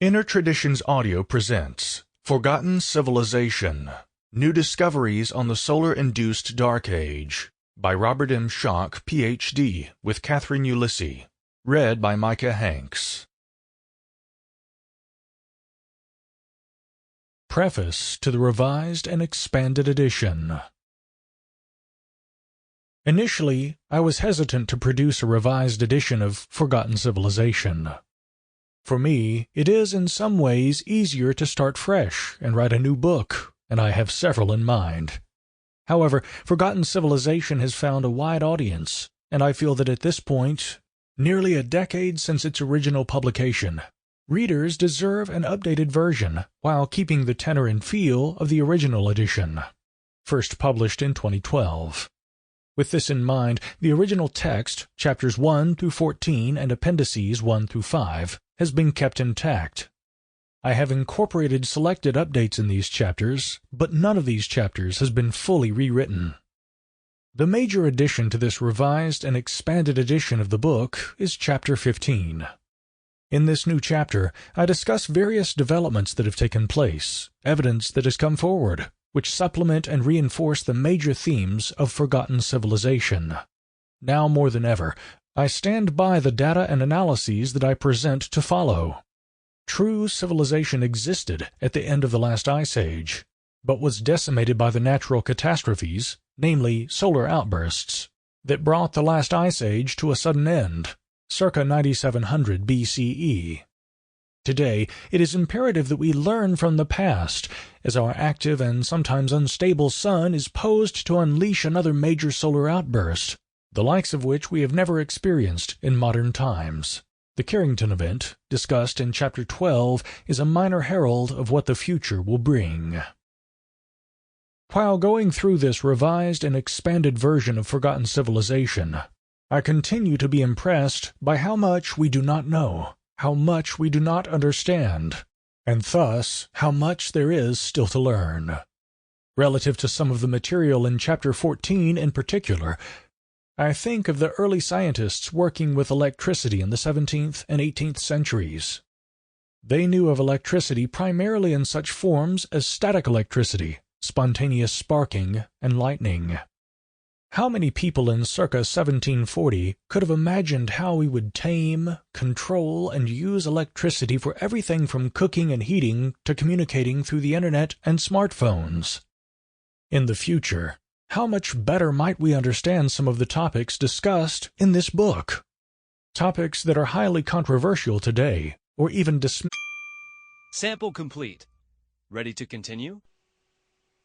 Inner Traditions Audio presents Forgotten Civilization, New Discoveries on the Solar-Induced Dark Age by Robert M. Schoch, Ph.D., with Catherine Ulysses. Read by Micah Hanks. Preface to the Revised and Expanded Edition. Initially, I was hesitant to produce a revised edition of Forgotten Civilization. For me, it is in some ways easier to start fresh and write a new book, and I have several in mind. However, Forgotten Civilization has found a wide audience, and I feel that at this point, nearly a decade since its original publication, readers deserve an updated version while keeping the tenor and feel of the original edition, first published in 2012. With this in mind, the original text, chapters 1 through 14 and appendices 1 through 5, has been kept intact. I have incorporated selected updates in these chapters, but none of these chapters has been fully rewritten. The major addition to this revised and expanded edition of the book is Chapter 15. In this new chapter, I discuss various developments that have taken place, evidence that has come forward, which supplement and reinforce the major themes of Forgotten Civilization. Now more than ever, I stand by the data and analyses that I present to follow. True civilization existed at the end of the last ice age, but was decimated by the natural catastrophes, namely solar outbursts, that brought the last ice age to a sudden end, circa 9700 BCE. Today, it is imperative that we learn from the past, as our active and sometimes unstable sun is posed to unleash another major solar outburst, the likes of which we have never experienced in modern times. The Carrington event, discussed in Chapter 12, is a minor herald of what the future will bring. While going through this revised and expanded version of Forgotten Civilization, I continue to be impressed by how much we do not know, how much we do not understand, and thus how much there is still to learn. Relative to some of the material in Chapter 14 in particular, I think of the early scientists working with electricity in the 17th and 18th centuries. They knew of electricity primarily in such forms as static electricity, spontaneous sparking, and lightning. How many people in circa 1740 could have imagined how we would tame, control, and use electricity for everything from cooking and heating to communicating through the internet and smartphones? In the future, how much better might we understand some of the topics discussed in this book? Topics that are highly controversial today, or even Sample complete. Ready to continue?